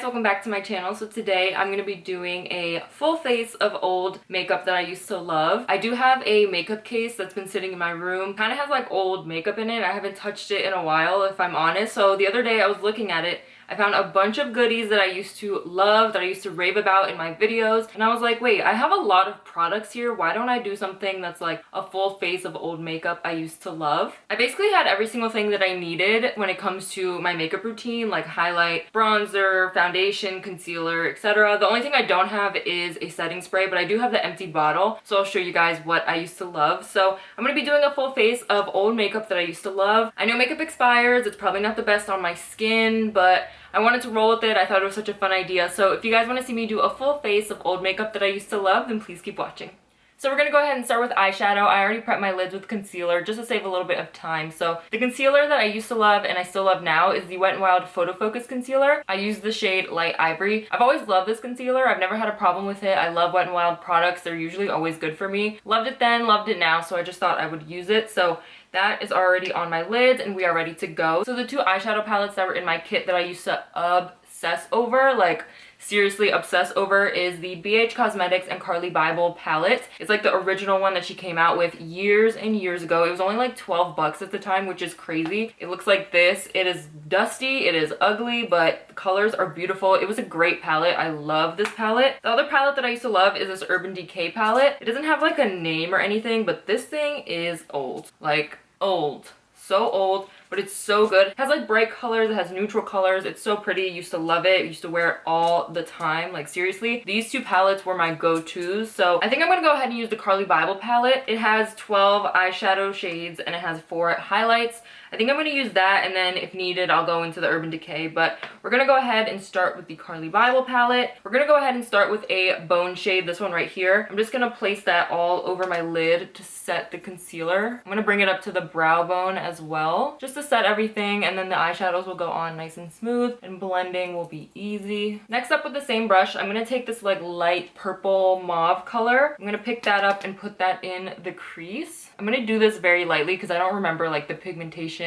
welcome back to my channel. So today I'm going to be doing a full face of old makeup that I used to love. I do have a makeup case that's been sitting in my room. Kind of has like old makeup in it. I haven't touched it in a while if I'm honest. So the other day I was looking at it. I found a bunch of goodies that I used to love, that I used to rave about in my videos. And I was like, wait, I have a lot of products here. Why don't I do something that's like a full face of old makeup I used to love? I basically had every single thing that I needed when it comes to my makeup routine, like highlight, bronzer, foundation, concealer, etc. The only thing I don't have is a setting spray, but I do have the empty bottle. So I'll show you guys what I used to love. So I'm going to be doing a full face of old makeup that I used to love. I know makeup expires. It's probably not the best on my skin, but I wanted to roll with it. I thought it was such a fun idea. So if you guys want to see me do a full face of old makeup that I used to love, then please keep watching. So we're going to go ahead and start with eyeshadow. I already prepped my lids with concealer just to save a little bit of time. So the concealer that I used to love and I still love now is the Wet n Wild Photo Focus Concealer. I use the shade Light Ivory. I've always loved this concealer. I've never had a problem with it. I love Wet n Wild products. They're usually always good for me. Loved it then, loved it now, so I just thought I would use it. So that is already on my lids and we are ready to go. So the two eyeshadow palettes that were in my kit that I used to obsess over, like seriously obsess over, is the BH Cosmetics and Carli Bybel palette. It's like the original one that she came out with years and years ago. It was only like 12 bucks at the time, which is crazy. It looks like this. It is dusty, it is ugly, but the colors are beautiful. It was a great palette. I love this palette. The other palette that I used to love is this Urban Decay palette. It doesn't have like a name or anything, but this thing is old. Like old. So old, but it's so good. It has like bright colors, it has neutral colors. It's so pretty. I used to love it. I used to wear it all the time. Like seriously, these two palettes were my go-tos. So I think I'm gonna go ahead and use the Carli Bybel palette. It has 12 eyeshadow shades and it has 4 highlights. I think I'm going to use that, and then if needed I'll go into the Urban Decay, but we're going to go ahead and start with the Carli Bybel palette. We're going to go ahead and start with a bone shade, this one right here. I'm just going to place that all over my lid to set the concealer. I'm going to bring it up to the brow bone as well, just to set everything, and then the eyeshadows will go on nice and smooth, and blending will be easy. Next up, with the same brush, I'm going to take this like light purple mauve color. I'm going to pick that up and put that in the crease. I'm going to do this very lightly because I don't remember like the pigmentation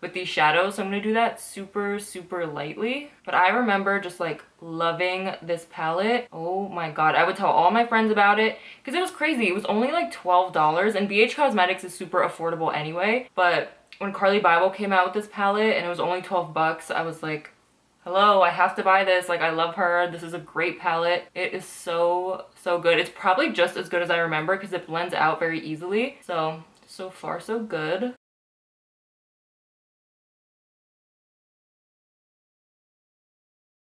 with these shadows, so I'm going to do that super lightly. But I remember just like loving this palette. Oh my god, I would tell all my friends about it because it was crazy. It was only like $12, and BH Cosmetics is super affordable anyway, but when Carli Bybel came out with this palette and it was only 12 bucks, I was like, hello, I have to buy this. Like, I love her. This is a great palette. It is so good. It's probably just as good as I remember because it blends out very easily. So far so good.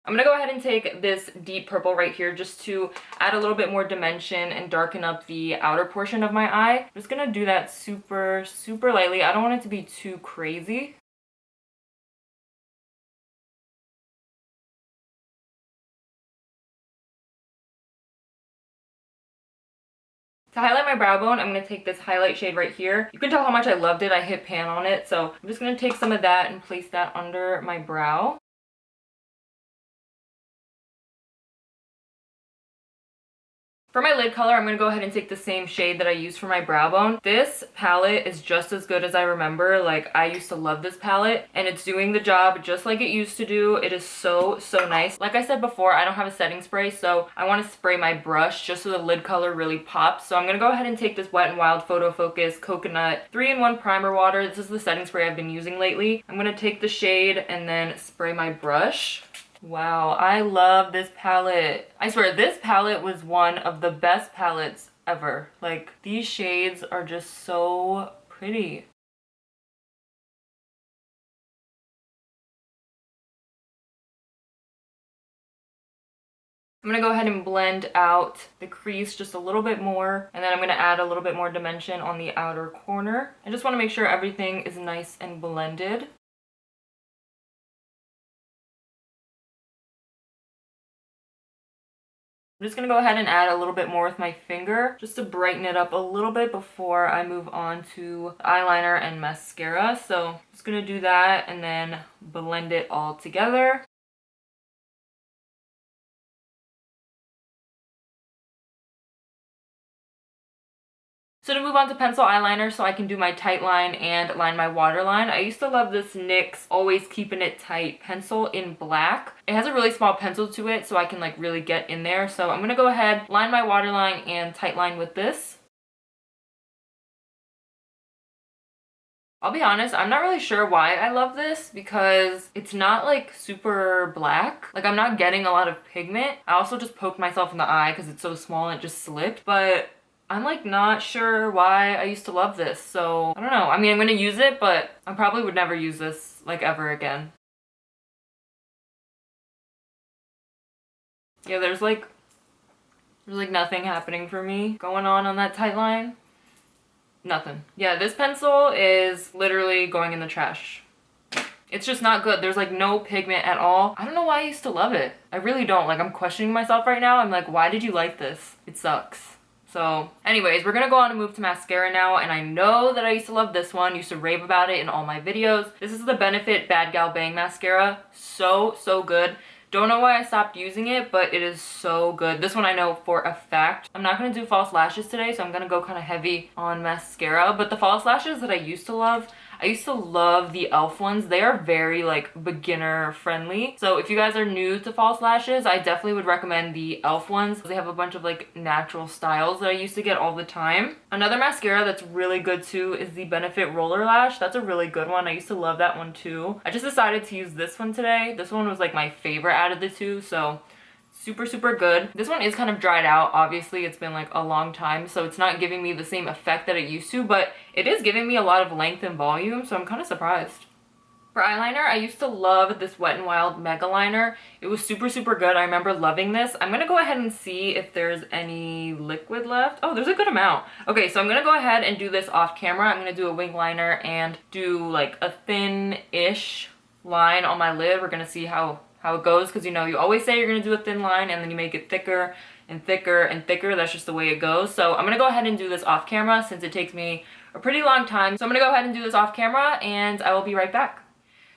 I'm gonna go ahead and take this deep purple right here just to add a little bit more dimension and darken up the outer portion of my eye. I'm just gonna do that super lightly. I don't want it to be too crazy. To highlight my brow bone, I'm going to take this highlight shade right here. You can tell how much I loved it. I hit pan on it. So I'm just going to take some of that and place that under my brow. For my lid color, I'm going to go ahead and take the same shade that I used for my brow bone. This palette is just as good as I remember. Like, I used to love this palette, and it's doing the job just like it used to do. It is so nice. Like I said before, I don't have a setting spray, so I want to spray my brush just so the lid color really pops. So I'm going to go ahead and take this Wet n Wild Photo Focus Coconut 3-in-1 Primer Water. This is the setting spray I've been using lately. I'm going to take the shade and then spray my brush. Wow, I love this palette. I swear, this palette was one of the best palettes ever. Like, these shades are just so pretty. I'm going to go ahead and blend out the crease just a little bit more, and then I'm going to add a little bit more dimension on the outer corner. I just want to make sure everything is nice and blended. I'm just going to go ahead and add a little bit more with my finger just to brighten it up a little bit before I move on to eyeliner and mascara. So I'm just going to do that and then blend it all together. So to move on to pencil eyeliner so I can do my tight line and line my waterline, I used to love this NYX Always Keeping It Tight pencil in black. It has a really small pencil to it so I can like really get in there. So I'm going to go ahead, line my waterline and tight line with this. I'll be honest, I'm not really sure why I love this because it's not like super black. Like I'm not getting a lot of pigment. I also just poked myself in the eye because it's so small and it just slipped. But I'm like not sure why I used to love this. So I don't know. I mean, I'm going to use it, but I probably would never use this like ever again. Yeah, there's like nothing happening for me going on that tight line. Nothing. Yeah, this pencil is literally going in the trash. It's just not good. There's like no pigment at all. I don't know why I used to love it. I really don't. Like I'm questioning myself right now. I'm like, why did you like this? It sucks. So anyways, we're gonna go on and move to mascara now. And I know that I used to love this one. Used to rave about it in all my videos. This is the Benefit Bad Gal Bang Mascara. So good. Don't know why I stopped using it, but it is so good. This one I know for a fact. I'm not going to do false lashes today, so I'm going to go kind of heavy on mascara. But the false lashes that I used to love the e.l.f. ones. They are very like beginner friendly. So if you guys are new to false lashes, I definitely would recommend the e.l.f. ones. They have a bunch of like natural styles that I used to get all the time. Another mascara that's really good too is the Benefit Roller Lash. That's a really good one. I used to love that one too. I just decided to use this one today. This one was like my favorite out of the two, so super good. This one is kind of dried out. Obviously it's been like a long time, so it's not giving me the same effect that it used to, but it is giving me a lot of length and volume, so I'm kind of surprised. For eyeliner, I used to love this Wet n Wild megaliner. It was super good. I remember loving this. I'm gonna go ahead and see if there's any liquid left. Oh, there's a good amount. Okay, so I'm gonna go ahead and do this off camera. I'm gonna do a wing liner and do like a thin-ish line on my lid. We're gonna see how it goes, because you know you always say you're gonna do a thin line and then you make it thicker and thicker and thicker. That's just the way it goes. So I'm gonna go ahead and do this off camera since it takes me a pretty long time. So I'm gonna go ahead and do this off camera and I will be right back.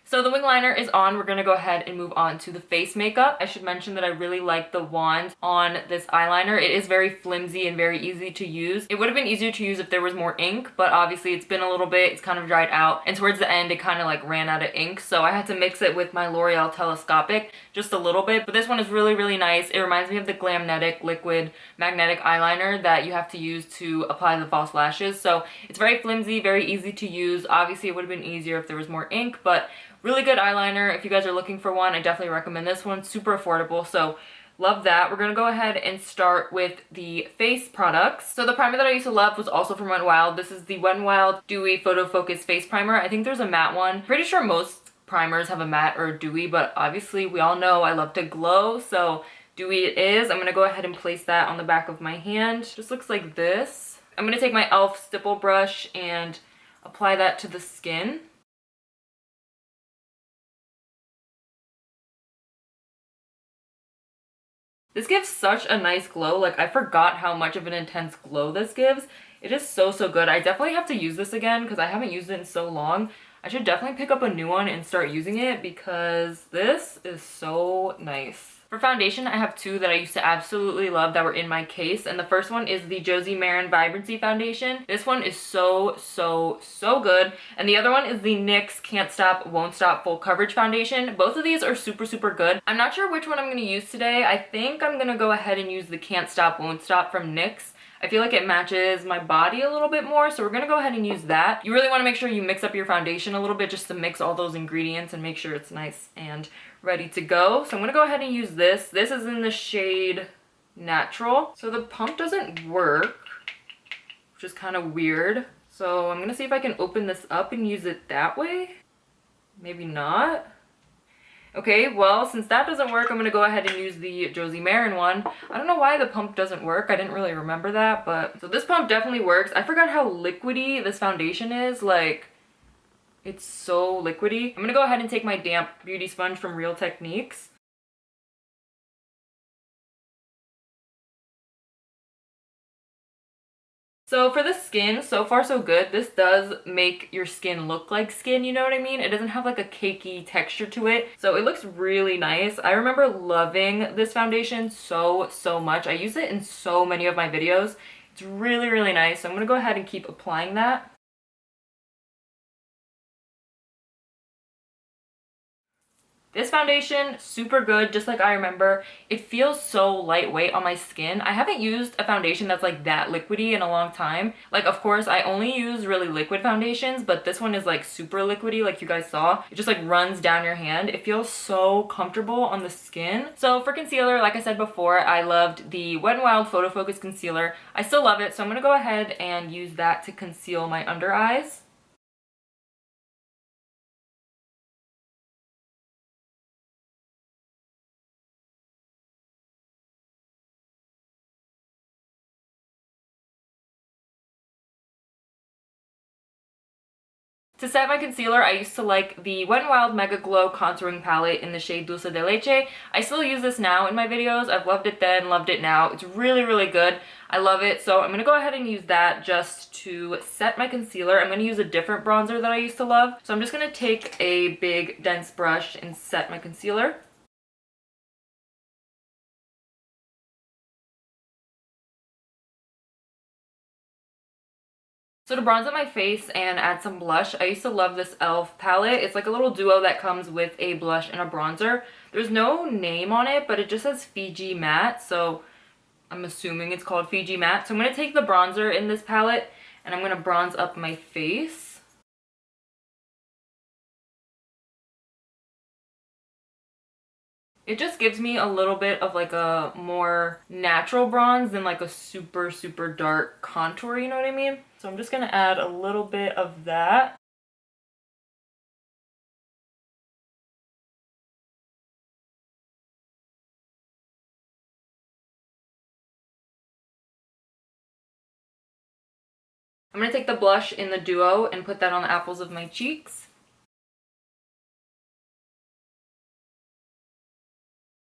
So the wing liner is on. We're gonna go ahead and move on to the face makeup. I should mention that I really like the wand on this eyeliner. It is very flimsy and very easy to use. It would have been easier to use if there was more ink, but obviously it's been a little bit, it's kind of dried out, and towards the end it kind of like ran out of ink, so I had to mix it with my L'Oreal Telescopic just a little bit. But this one is really nice. It reminds me of the Glamnetic liquid magnetic eyeliner that you have to use to apply the false lashes. So it's very flimsy, very easy to use. Obviously it would have been easier if there was more ink, but really good eyeliner. If you guys are looking for one, I definitely recommend this one. Super affordable, so love that. We're gonna go ahead and start with the face products. So the primer that I used to love was also from Wet n Wild. This is the Wet n Wild Dewy Photo Focus Face Primer. I think there's a matte one. Pretty sure most primers have a matte or a dewy, but obviously we all know I love to glow, so dewy it is. I'm gonna go ahead and place that on the back of my hand. Just looks like this. I'm gonna take my e.l.f. stipple brush and apply that to the skin. This gives such a nice glow. Like, I forgot how much of an intense glow this gives. It is so good. I definitely have to use this again because I haven't used it in so long. I should definitely pick up a new one and start using it because this is so nice. For foundation, I have two that I used to absolutely love that were in my case, and the first one is the Josie Maran Vibrancy Foundation. This one is so good, and the other one is the NYX Can't Stop Won't Stop Full Coverage Foundation. Both of these are super good. I'm not sure which one I'm going to use today. I think I'm going to go ahead and use the Can't Stop Won't Stop from NYX. I feel like it matches my body a little bit more, so we're gonna go ahead and use that. You really want to make sure you mix up your foundation a little bit just to mix all those ingredients and make sure it's nice and ready to go. So I'm gonna go ahead and use this. This is in the shade Natural. So the pump doesn't work, which is kind of weird. So I'm gonna see if I can open this up and use it that way. Maybe not. Okay, well, since that doesn't work, I'm going to go ahead and use the Josie Maran one. I don't know why the pump doesn't work. I didn't really remember that, but... So this pump definitely works. I forgot how liquidy this foundation is. Like, it's so liquidy. I'm going to go ahead and take my damp beauty sponge from Real Techniques. So for the skin, so far so good. This does make your skin look like skin, you know what I mean? It doesn't have like a cakey texture to it. So it looks really nice. I remember loving this foundation so much. I use it in so many of my videos. It's really, really nice. So I'm gonna go ahead and keep applying that. This foundation, super good, just like I remember. It feels so lightweight on my skin. I haven't used a foundation that's like that liquidy in a long time. Like, of course, I only use really liquid foundations, but this one is like super liquidy, like you guys saw. It just like runs down your hand. It feels so comfortable on the skin. So for concealer, like I said before, I loved the Wet n Wild Photo Focus Concealer. I still love it, so I'm gonna go ahead and use that to conceal my under eyes. To set my concealer, I used to like the Wet n Wild Mega Glow Contouring Palette in the shade Dulce de Leche. I still use this now in my videos. I've loved it then, loved it now. It's really, really good. I love it. So I'm going to go ahead and use that just to set my concealer. I'm going to use a different bronzer that I used to love. So I'm just going to take a big, dense brush and set my concealer. So to bronze up my face and add some blush, I used to love this e.l.f. palette. It's like a little duo that comes with a blush and a bronzer. There's no name on it, but it just says Fiji Matte, so I'm assuming it's called Fiji Matte. So I'm going to take the bronzer in this palette and I'm going to bronze up my face. It just gives me a little bit of like a more natural bronze than like a super, super dark contour, you know what I mean? So I'm just going to add a little bit of that. I'm going to take the blush in the duo and put that on the apples of my cheeks.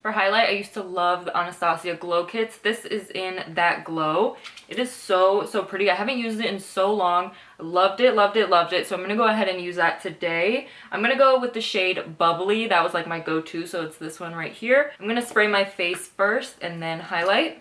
For highlight, I used to love the Anastasia Glow Kits. This is in That Glow. It is so, so pretty. I haven't used it in so long. I loved it, loved it, loved it. So I'm going to go ahead and use that today. I'm going to go with the shade Bubbly. That was like my go-to, so it's this one right here. I'm going to spray my face first and then highlight.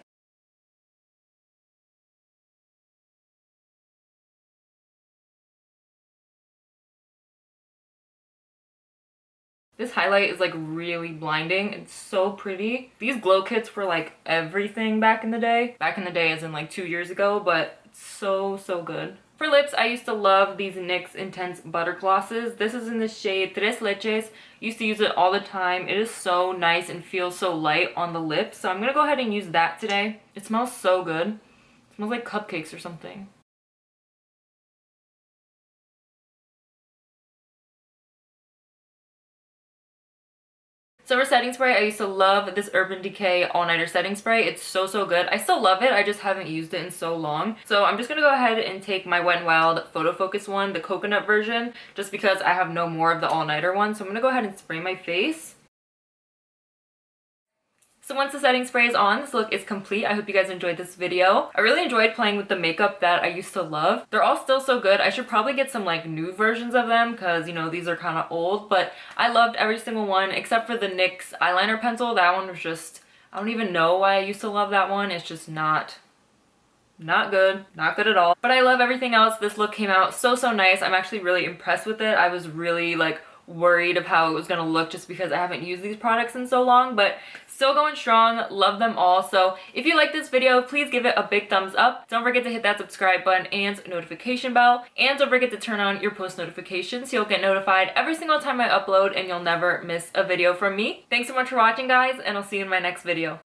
This highlight is like really blinding. It's so pretty. These glow kits were like everything back in the day. Back in the day as in like 2 years ago, but it's so, so good. For lips, I used to love these NYX Intense Butter Glosses. This is in the shade Tres Leches. Used to use it all the time. It is so nice and feels so light on the lips. So I'm going to go ahead and use that today. It smells so good. It smells like cupcakes or something. So for setting spray, I used to love this Urban Decay All Nighter setting spray. It's so, so good. I still love it. I just haven't used it in so long. So I'm just going to go ahead and take my Wet n Wild Photo Focus one, the coconut version, just because I have no more of the All Nighter one. So I'm going to go ahead and spray my face. So once the setting spray is on, this look is complete. I hope you guys enjoyed this video. I really enjoyed playing with the makeup that I used to love. They're all still so good. I should probably get some like new versions of them because, you know, these are kind of old, but I loved every single one except for the NYX eyeliner pencil. That one was just, I don't even know why I used to love that one. It's just not good, not good at all. But I love everything else. This look came out so, so nice. I'm actually really impressed with it. I was really like worried of how it was gonna look just because I haven't used these products in so long, but still going strong. Love them all. So if you like this video, please give it a big thumbs up. Don't forget to hit that subscribe button and notification bell, and don't forget to turn on your post notifications so you'll get notified every single time I upload and you'll never miss a video from me. Thanks so much for watching, guys, and I'll see you in my next video.